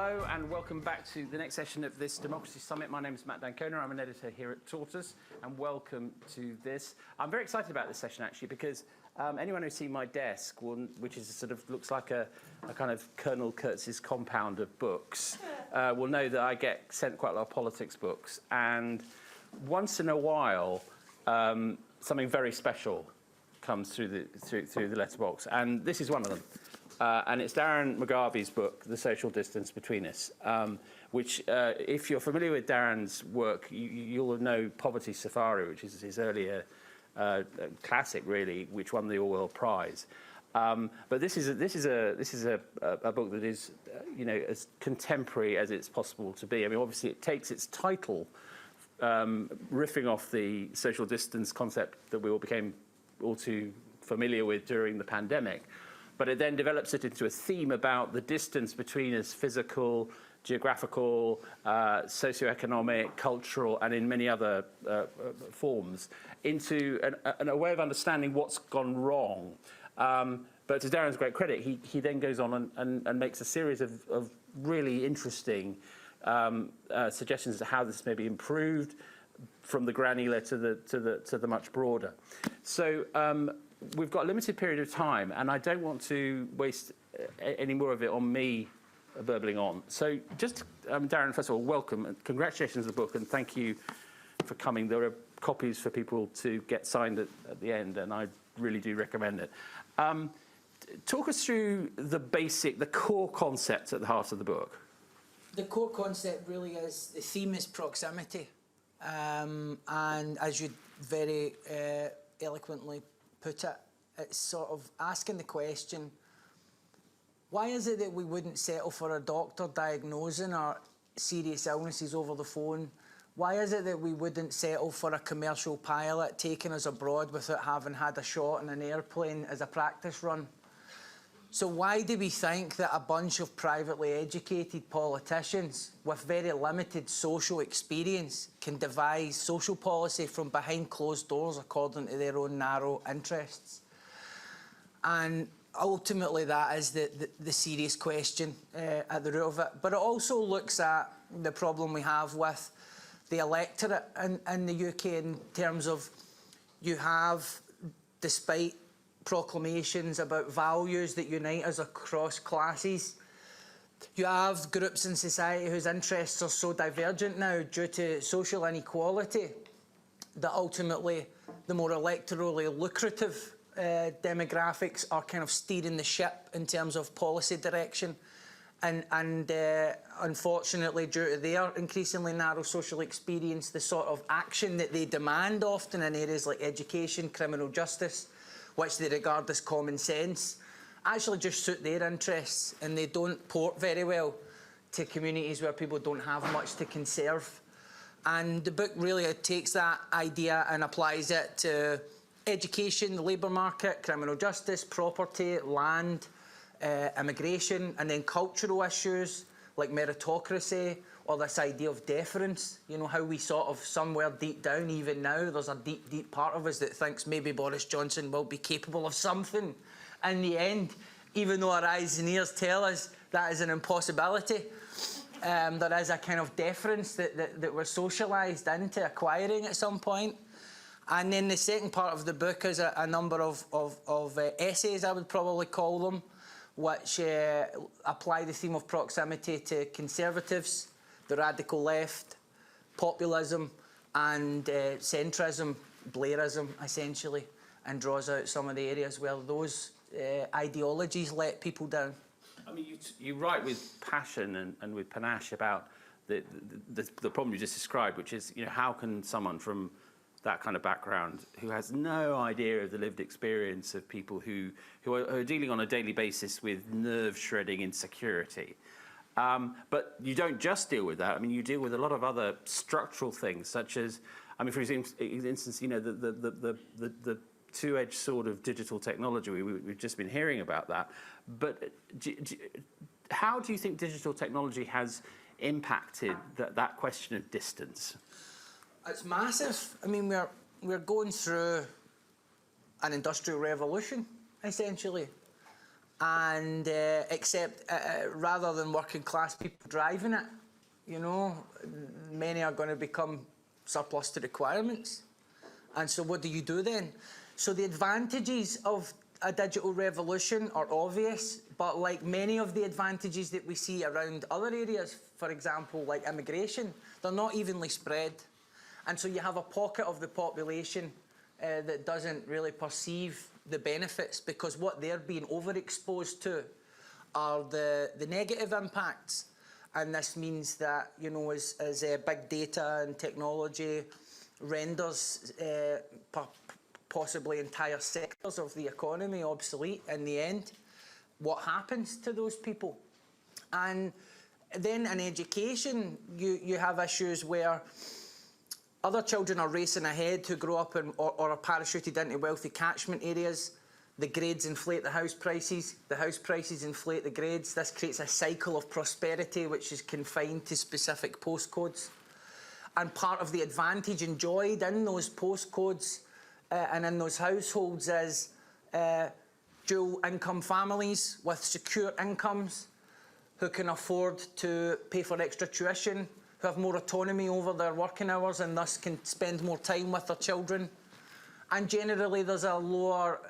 Hello and welcome back to the next session of this Democracy Summit. My name is Matt Dancona. I'm an editor here at Tortoise, and welcome to this. I'm very excited about this session actually because anyone who's seen my desk, which is sort of looks like a kind of Colonel Kurtz's compound of books, will know that I get sent quite a lot of politics books, and once in a while something very special comes through the letterbox, and this is one of them. And it's Darren McGarvey's book, The Social Distance Between Us, which, if you're familiar with Darren's work, you'll know Poverty Safari, which is his earlier classic, really, which won the Orwell Prize. But this is a book that is, as contemporary as it's possible to be. I mean, obviously, it takes its title, riffing off the social distance concept that we all became all too familiar with during the pandemic. But it then develops it into a theme about the distance between us, physical, geographical, socioeconomic, cultural, and in many other forms, into a way of understanding what's gone wrong. But to Darren's great credit, he then goes on and makes a series of really interesting suggestions as to how this may be improved, from the granular to the much broader. So. We've got a limited period of time, and I don't want to waste any more of it on me burbling on. So just, Darren, first of all, welcome, and congratulations on the book, and thank you for coming. There are copies for people to get signed at the end, and I really do recommend it. Talk us through the core concept at the heart of the book. The core concept really is, the theme is proximity. And as you very eloquently put it, it's sort of asking the question, why is it that we wouldn't settle for a doctor diagnosing our serious illnesses over the phone? Why is it that we wouldn't settle for a commercial pilot taking us abroad without having had a shot in an airplane as a practice run? So why do we think that a bunch of privately educated politicians with very limited social experience can devise social policy from behind closed doors according to their own narrow interests? And ultimately that is the serious question at the root of it. But it also looks at the problem we have with the electorate in the UK in terms of you have, despite proclamations about values that unite us across classes, you have groups in society whose interests are so divergent now due to social inequality that ultimately the more electorally lucrative demographics are kind of steering the ship in terms of policy direction, and unfortunately, due to their increasingly narrow social experience, the sort of action that they demand often in areas like education, criminal justice, which they regard as common sense, actually just suit their interests, and they don't port very well to communities where people don't have much to conserve. And the book really takes that idea and applies it to education, the labour market, criminal justice, property, land, immigration, and then cultural issues like meritocracy, or this idea of deference, how we sort of somewhere deep down, even now, there's a deep, deep part of us that thinks maybe Boris Johnson will be capable of something in the end, even though our eyes and ears tell us that is an impossibility. There is a kind of deference that we're socialised into acquiring at some point. And then the second part of the book is a number of essays, I would probably call them, which apply the theme of proximity to conservatives, the radical left, populism, and centrism, Blairism, essentially, and draws out some of the areas where those ideologies let people down. I mean, you write with passion and with panache about the problem you just described, which is, how can someone from that kind of background, who has no idea of the lived experience of people who are dealing on a daily basis with nerve-shredding insecurity. But you don't just deal with that. I mean, you deal with a lot of other structural things, such as, for instance, the two-edged sword of digital technology. We've just been hearing about that. But how do you think digital technology has impacted that question of distance? It's massive. I mean, we're going through an industrial revolution, essentially. and except rather than working class people driving it, you know, many are going to become surplus to requirements. And so what do you do then? So the advantages of a digital revolution are obvious, but like many of the advantages that we see around other areas, for example, like immigration, they're not evenly spread. And so you have a pocket of the population that doesn't really perceive the benefits, because what they're being overexposed to are the negative impacts. And this means that, you know, as big data and technology renders possibly entire sectors of the economy obsolete in the end, what happens to those people? And then in education, you have issues where other children are racing ahead who grow up in, or are parachuted into wealthy catchment areas. The grades inflate the house prices inflate the grades. This creates a cycle of prosperity which is confined to specific postcodes. And part of the advantage enjoyed in those postcodes and in those households is dual income families with secure incomes who can afford to pay for extra tuition, who have more autonomy over their working hours and thus can spend more time with their children. And generally there's a lower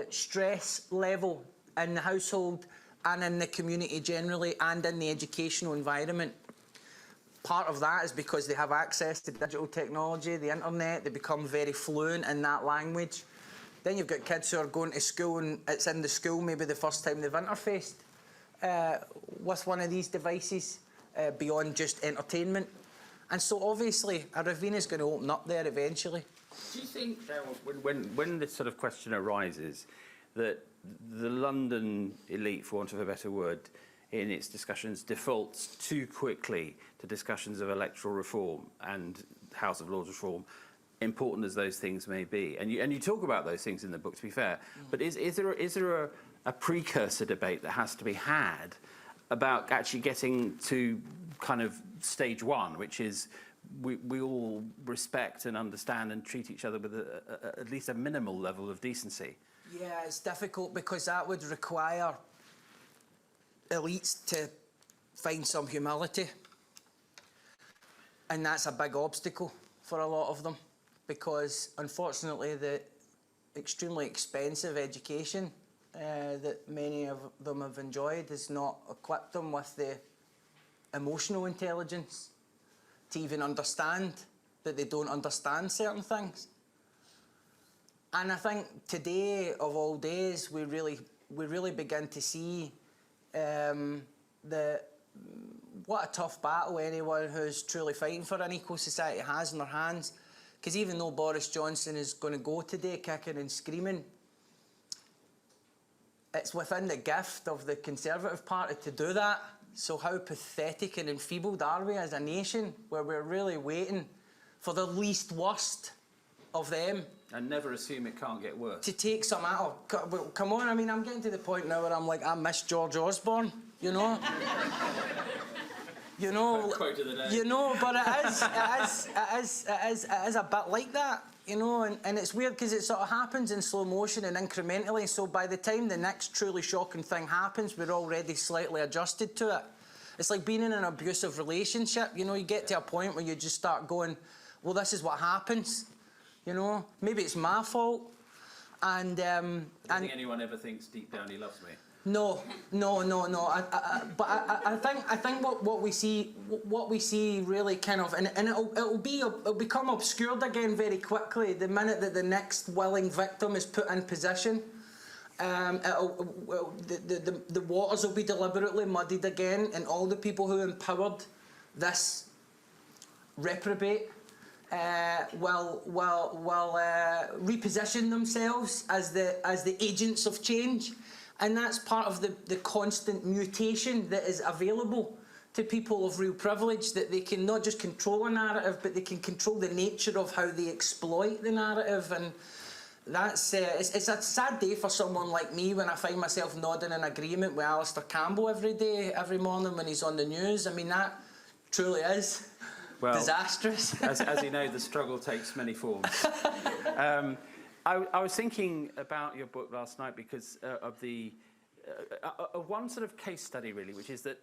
stress level in the household and in the community generally and in the educational environment. Part of that is because they have access to digital technology, the internet, they become very fluent in that language. Then you've got kids who are going to school and it's in the school maybe the first time they've interfaced with one of these devices beyond just entertainment. And so obviously a ravine is going to open up there eventually. Do you think, when this sort of question arises, that the London elite, for want of a better word, in its discussions defaults too quickly to discussions of electoral reform and House of Lords reform, important as those things may be? And you talk about those things in the book, to be fair, but is there a precursor debate that has to be had about actually getting to kind of stage one, which is we all respect and understand and treat each other with at least a minimal level of decency? Yeah, it's difficult because that would require elites to find some humility. And that's a big obstacle for a lot of them because, unfortunately, the extremely expensive education that many of them have enjoyed has not equipped them with the emotional intelligence to even understand that they don't understand certain things. And I think today, of all days, we really begin to see what a tough battle anyone who's truly fighting for an equal society has in their hands. Because even though Boris Johnson is going to go today kicking and screaming, it's within the gift of the Conservative Party to do that. So how pathetic and enfeebled are we as a nation, where we're really waiting for the least worst of them? And never assume it can't get worse. To take some out. Oh, come on, I mean, I'm getting to the point now where I'm like, I miss George Osborne, you know? You know, quote of the day. You know, but it is a bit like that, you know, and it's weird because it sort of happens in slow motion and incrementally, so by the time the next truly shocking thing happens, we're already slightly adjusted to it. It's like being in an abusive relationship, you know, you get to a point where you just start going, well, this is what happens, you know, maybe it's my fault. And I don't think anyone ever thinks deep down he loves me. No. But I think what we see really kind of, and it'll become obscured again very quickly the minute that the next willing victim is put in position. The waters will be deliberately muddied again, and all the people who empowered this reprobate will reposition themselves as the agents of change. And that's part of the constant mutation that is available to people of real privilege, that they can not just control a narrative, but they can control the nature of how they exploit the narrative. And that's it's a sad day for someone like me when I find myself nodding in agreement with Alistair Campbell every morning when he's on the news. I mean, that truly is disastrous. as you know, the struggle takes many forms. I was thinking about your book last night because of the one sort of case study, really, which is that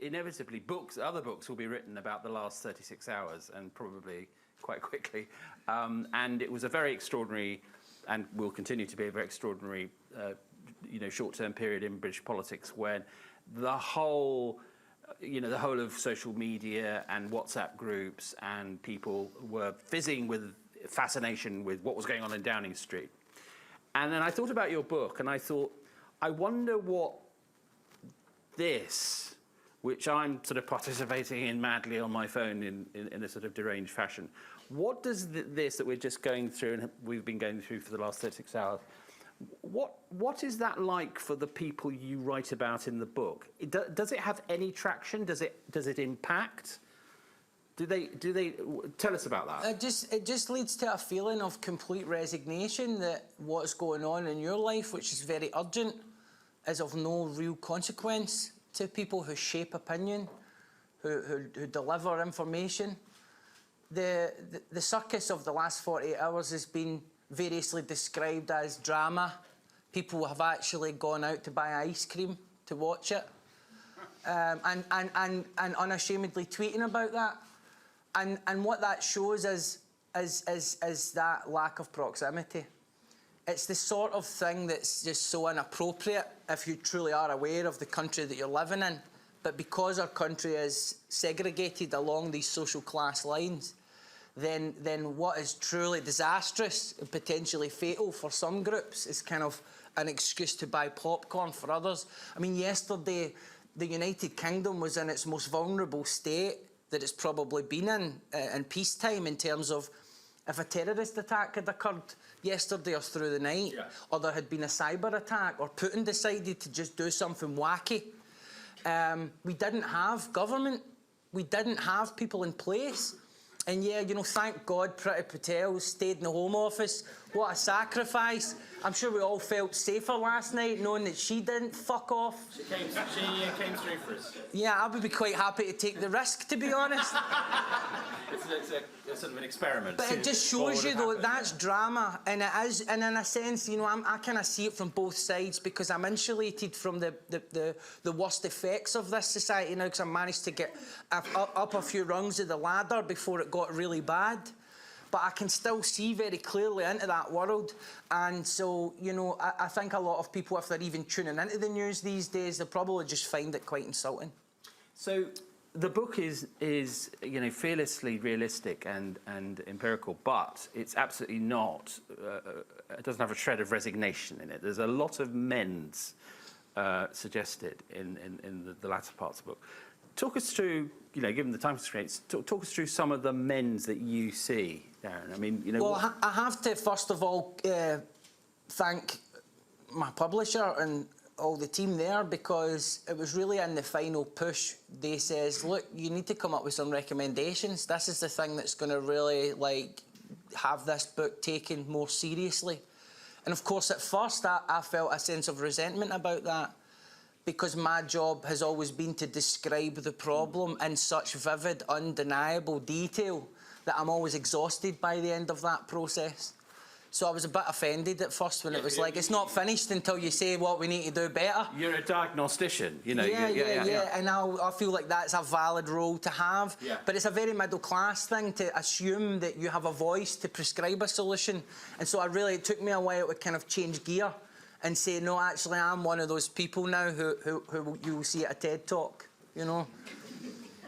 inevitably other books will be written about the last 36 hours, and probably quite quickly. And it was a very extraordinary, and will continue to be a very extraordinary, short-term period in British politics when the whole of social media and WhatsApp groups and people were fizzing with fascination with what was going on in Downing Street. And then I thought about your book, and I thought, I wonder what this, which I'm sort of participating in madly on my phone in a sort of deranged fashion, what does this that we're just going through and we've been going through for the last 36 hours, what is that like for the people you write about in the book? Does it have any traction? Does it impact? Do they tell us about that? It just leads to a feeling of complete resignation that what's going on in your life, which is very urgent, is of no real consequence to people who shape opinion, who deliver information. The circus of the last 48 hours has been variously described as drama. People have actually gone out to buy ice cream to watch it, and unashamedly tweeting about that. And what that shows is that lack of proximity. It's the sort of thing that's just so inappropriate if you truly are aware of the country that you're living in. But because our country is segregated along these social class lines, then what is truly disastrous and potentially fatal for some groups is kind of an excuse to buy popcorn for others. I mean, yesterday, the United Kingdom was in its most vulnerable state that it's probably been in peacetime, in terms of if a terrorist attack had occurred yesterday or through the night, or there had been a cyber attack, or Putin decided to just do something wacky. We didn't have government. We didn't have people in place. And yeah, thank God Priti Patel stayed in the Home Office. What a sacrifice. I'm sure we all felt safer last night knowing that she didn't fuck off. She came through for us. Yeah, I would be quite happy to take the risk, to be honest. It's sort of an experiment. But it just shows you, though, that's drama. And it is, and in a sense, I kind of see it from both sides, because I'm insulated from the worst effects of this society now, because I managed to get up a few rungs of the ladder before it got really bad. But I can still see very clearly into that world. And so, I think a lot of people, if they're even tuning into the news these days, they'll probably just find it quite insulting. So the book is fearlessly realistic and empirical, but it's absolutely not, it doesn't have a shred of resignation in it. There's a lot of mends suggested in the latter parts of the book. Talk us through, given the time constraints, talk us through some of the mends that you see, Darren. I mean, Well, I have to, first of all, thank my publisher and all the team there, because it was really in the final push. They says, look, you need to come up with some recommendations. This is the thing that's going to really, have this book taken more seriously. And of course, at first, I felt a sense of resentment about that, because my job has always been to describe the problem in such vivid, undeniable detail that I'm always exhausted by the end of that process. So I was a bit offended at first when it was like, it's not finished until you say what we need to do better. You're a diagnostician, Yeah. And I feel like that's a valid role to have. Yeah. But it's a very middle-class thing to assume that you have a voice to prescribe a solution. And so it took me a while to kind of change gear and say, no, actually, I'm one of those people now who you will see at a TED Talk,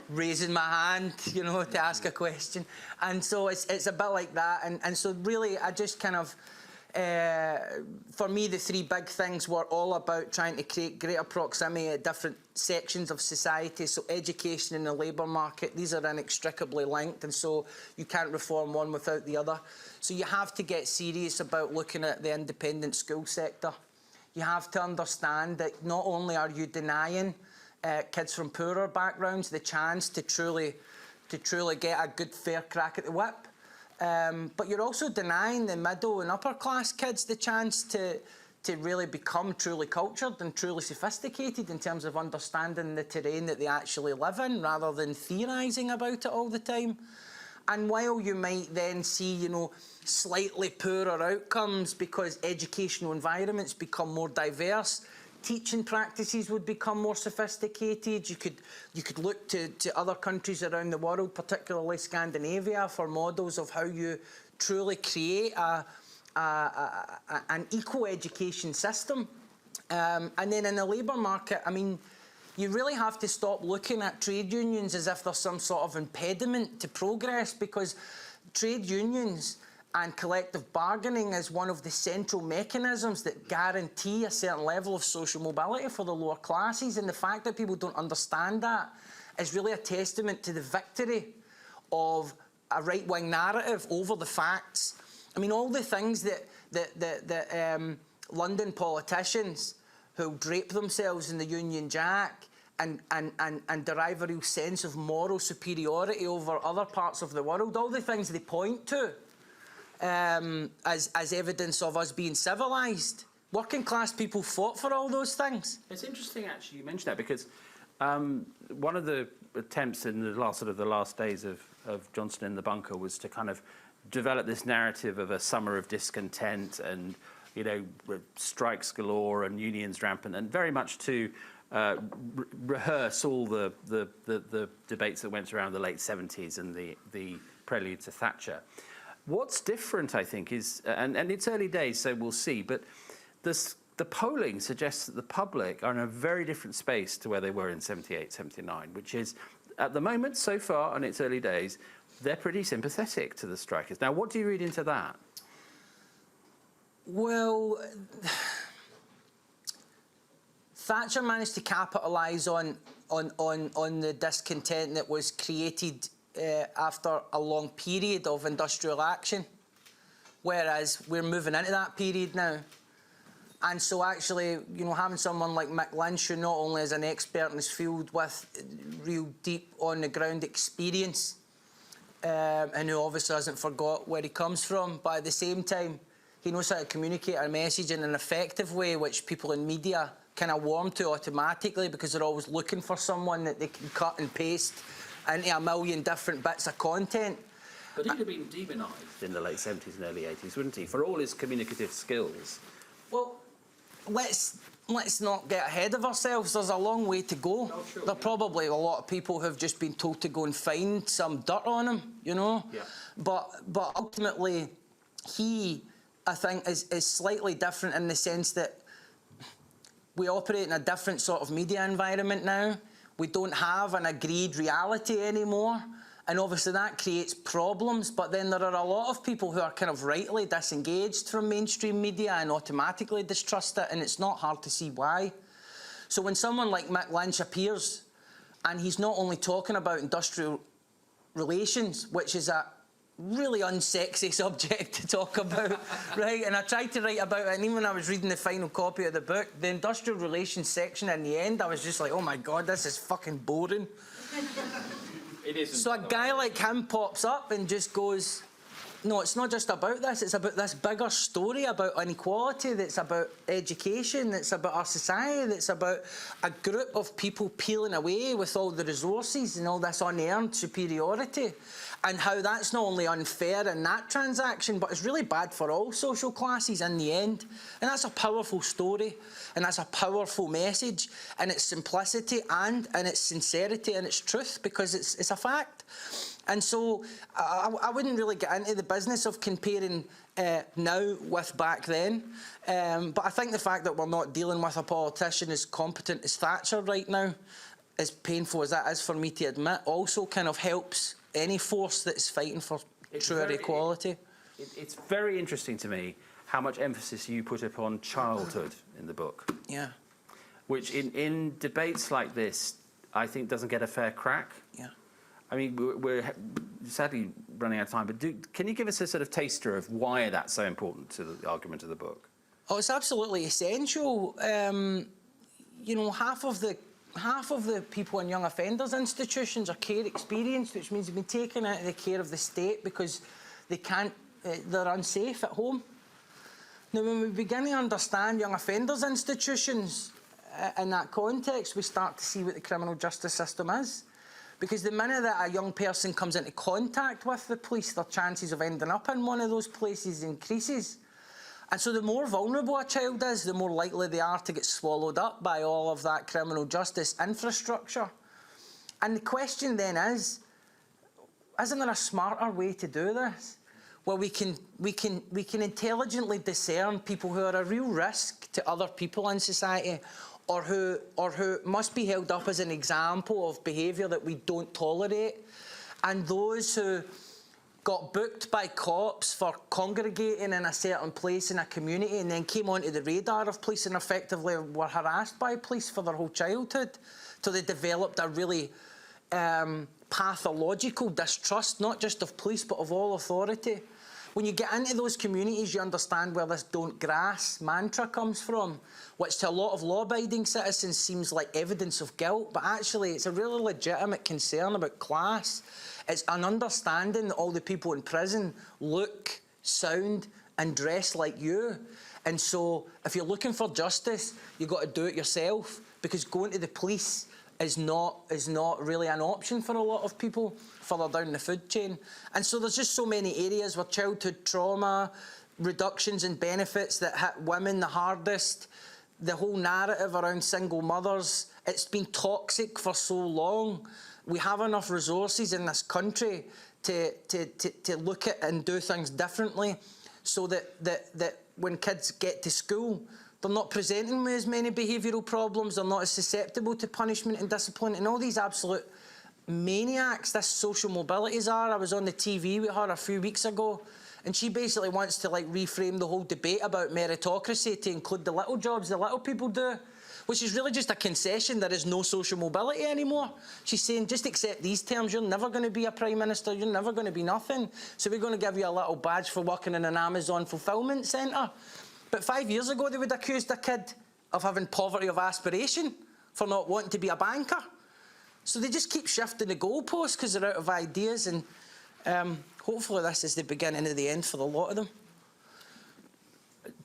raising my hand, to ask a question. And so it's a bit like that. And so really, I just kind of, for me, the three big things were all about trying to create greater proximity at different sections of society. So education and the labour market, these are inextricably linked, and so you can't reform one without the other. So you have to get serious about looking at the independent school sector. You have to understand that not only are you denying kids from poorer backgrounds the chance to truly get a good, fair crack at the whip, but you're also denying the middle and upper class kids the chance to really become truly cultured and truly sophisticated in terms of understanding the terrain that they actually live in, rather than theorising about it all the time. And while you might then see, slightly poorer outcomes because educational environments become more diverse, teaching practices would become more sophisticated. You could look to other countries around the world, particularly Scandinavia, for models of how you truly create an equal education system. And then in the labour market, I mean, you really have to stop looking at trade unions as if they're some sort of impediment to progress, because trade unions and collective bargaining is one of the central mechanisms that guarantee a certain level of social mobility for the lower classes. And the fact that people don't understand that is really a testament to the victory of a right-wing narrative over the facts. I mean, all the things that London politicians who drape themselves in the Union Jack and derive a real sense of moral superiority over other parts of the world, all the things they point to as evidence of us being civilised. Working class people fought for all those things. It's interesting, actually, you mentioned that, because one of the attempts in the last days of Johnson in the bunker was to kind of develop this narrative of a summer of discontent and, you know, strikes galore and unions rampant, and very much to rehearse all the debates that went around the late 70s and the prelude to Thatcher. What's different, I think, is, and it's early days, so we'll see, but the polling suggests that the public are in a very different space to where they were in 78, 79, which is, at the moment, so far, in its early days, they're pretty sympathetic to the strikers. Now, what do you read into that? Well, Thatcher managed to capitalise on the discontent that was created after a long period of industrial action, whereas we're moving into that period now. And so actually, you know, having someone like Mick Lynch, who not only is an expert in his field with real deep on-the-ground experience, and who obviously hasn't forgot where he comes from, but at the same time, he knows how to communicate a message in an effective way, which people in media kind of warm to automatically, because they're always looking for someone that they can cut and paste into a million different bits of content. But he'd have been demonised in the late 70s and early 80s, wouldn't he, for all his communicative skills? Well, let's not get ahead of ourselves. There's a long way to go. Oh, sure, there are probably a lot of people who've just been told to go and find some dirt on him, you know? Yeah. But ultimately, he, I think, is slightly different in the sense that we operate in a different sort of media environment now. We don't have an agreed reality anymore. And obviously that creates problems, but then there are a lot of people who are kind of rightly disengaged from mainstream media and automatically distrust it, and it's not hard to see why. So when someone like Mick Lynch appears, and he's not only talking about industrial relations, which is a really unsexy subject to talk about, right? And I tried to write about it, and even when I was reading the final copy of the book, the industrial relations section in the end, I was just like, oh my God, this is fucking boring. It isn't. So a guy like him pops up and just goes, no, it's not just about this, it's about this bigger story about inequality, that's about education, that's about our society, that's about a group of people peeling away with all the resources and all this unearned superiority, and how that's not only unfair in that transaction, but it's really bad for all social classes in the end. And that's a powerful story, and that's a powerful message, and its simplicity and in its sincerity and its truth, because it's a fact. And so I wouldn't really get into the business of comparing now with back then. But I think the fact that we're not dealing with a politician as competent as Thatcher right now, as painful as that is for me to admit, also kind of helps any force that's fighting for truer equality. It's very interesting to me how much emphasis you put upon childhood in the book. Yeah. Which in debates like this, I think doesn't get a fair crack. Yeah. I mean, we're sadly running out of time, but can you give us a sort of taster of why that's so important to the argument of the book? Oh, it's absolutely essential. You know, half of the people in young offenders institutions are care experienced, which means they've been taken out of the care of the state because they can't, they're unsafe at home. Now, when we begin to understand young offenders institutions in that context, we start to see what the criminal justice system is. Because the minute that a young person comes into contact with the police, their chances of ending up in one of those places increases. And so the more vulnerable a child is, the more likely they are to get swallowed up by all of that criminal justice infrastructure. And the question then is, isn't there a smarter way to do this? Where we can intelligently discern people who are a real risk to other people in society, or who must be held up as an example of behaviour that we don't tolerate, and those who got booked by cops for congregating in a certain place in a community and then came onto the radar of police and effectively were harassed by police for their whole childhood, till they developed a really pathological distrust, not just of police but of all authority. When you get into those communities, you understand where this "don't grass" mantra comes from, which to a lot of law-abiding citizens seems like evidence of guilt, but actually it's a really legitimate concern about class. It's an understanding that all the people in prison look, sound and dress like you. And so if you're looking for justice, you've got to do it yourself, because going to the police is not really an option for a lot of people further down the food chain. And so there's just so many areas where childhood trauma, reductions in benefits that hit women the hardest, the whole narrative around single mothers, it's been toxic for so long. We have enough resources in this country to look at and do things differently, so that when kids get to school, they're not presenting with as many behavioural problems, they're not as susceptible to punishment and discipline, and all these absolute maniacs this social mobilities are. I was on the TV with her a few weeks ago, and she basically wants to reframe the whole debate about meritocracy to include the little jobs the little people do, which is really just a concession. There is no social mobility anymore. She's saying, just accept these terms, you're never going to be a Prime Minister, you're never going to be nothing, so we're going to give you a little badge for working in an Amazon fulfilment centre. But 5 years ago, they would have accused a kid of having poverty of aspiration for not wanting to be a banker. So they just keep shifting the goalposts because they're out of ideas, and hopefully this is the beginning of the end for a lot of them.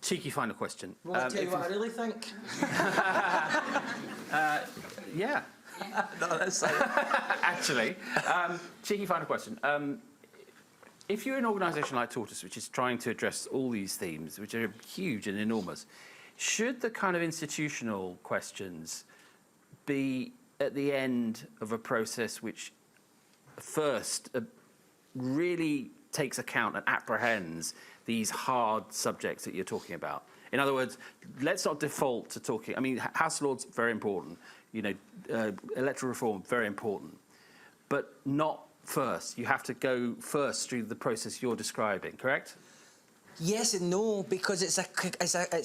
Cheeky final question. Well, I'll tell you what I really think. Yeah. No, that's actually, cheeky final question. If you're an organisation like Tortoise, which is trying to address all these themes, which are huge and enormous, should the kind of institutional questions be at the end of a process which first really takes account and apprehends these hard subjects that you're talking about? In other words, let's not default to talking. I mean, House Lords, very important. You know, electoral reform, very important. But not first. You have to go first through the process you're describing, correct? Yes and no, because it's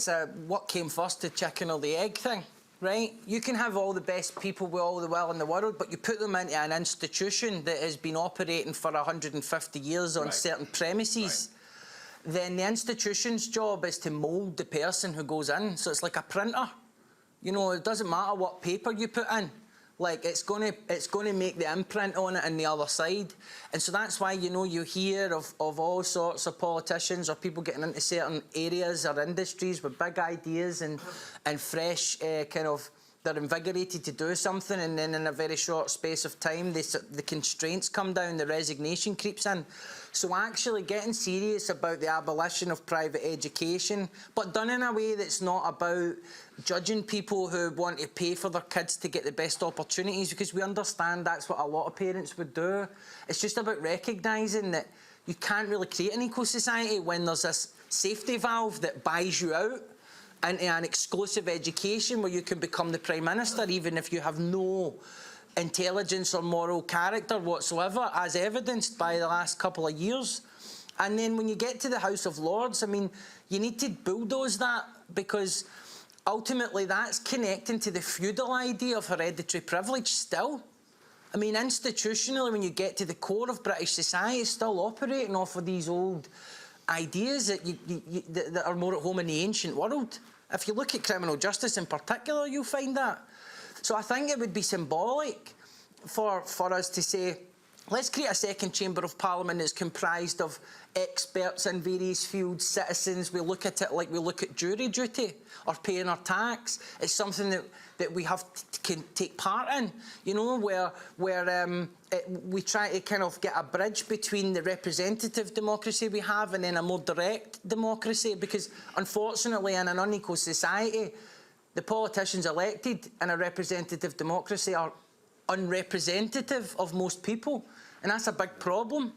a what came first, the chicken or the egg thing, right? You can have all the best people with all the will in the world, but you put them into an institution that has been operating for 150 years on certain premises, then the institution's job is to mould the person who goes in. So it's like a printer. You know, it doesn't matter what paper you put in. Like, it's going to make the imprint on it on the other side. And so that's why, you know, you hear of all sorts of politicians or people getting into certain areas or industries with big ideas and fresh they're invigorated to do something, and then in a very short space of time, the constraints come down, the resignation creeps in. So actually getting serious about the abolition of private education, but done in a way that's not about judging people who want to pay for their kids to get the best opportunities, because we understand that's what a lot of parents would do. It's just about recognising that you can't really create an equal society when there's this safety valve that buys you out into an exclusive education where you can become the Prime Minister even if you have no intelligence or moral character whatsoever, as evidenced by the last couple of years. And then when you get to the House of Lords, I mean, you need to bulldoze that, because ultimately that's connecting to the feudal idea of hereditary privilege still. I mean, institutionally, when you get to the core of British society, it's still operating off of these old ideas that, that are more at home in the ancient world. If you look at criminal justice in particular, you'll find that. So I think it would be symbolic for us to say, let's create a second chamber of parliament that's comprised of experts in various fields, citizens. We look at it like we look at jury duty or paying our tax. It's something that we have can take part in, you know, where we try to kind of get a bridge between the representative democracy we have and then a more direct democracy, because unfortunately in an unequal society, the politicians elected in a representative democracy are unrepresentative of most people, and that's a big problem.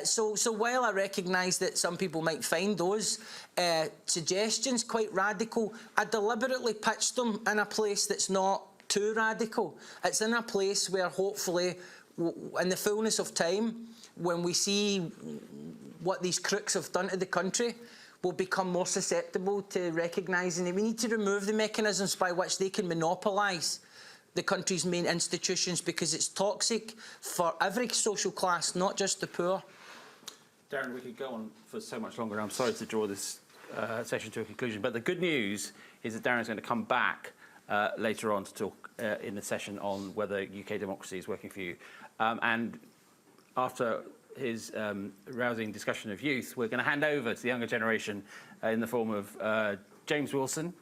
So while I recognise that some people might find those suggestions quite radical, I deliberately pitched them in a place that's not too radical. It's in a place where hopefully, in the fullness of time, when we see what these crooks have done to the country, we'll become more susceptible to recognising that we need to remove the mechanisms by which they can monopolise the country's main institutions, because it's toxic for every social class, not just the poor. Darren, we could go on for so much longer. I'm sorry to draw this session to a conclusion, but the good news is that Darren's going to come back later on to talk in the session on whether UK democracy is working for you. And after his rousing discussion of youth, we're going to hand over to the younger generation in the form of James Wilson,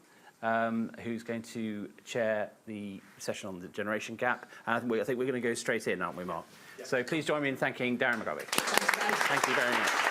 who's going to chair the session on the generation gap. And I think we're going to go straight in, aren't we, Mark? Yeah. So please join me in thanking Darren McGarvey. Thanks, guys. Thank you very much.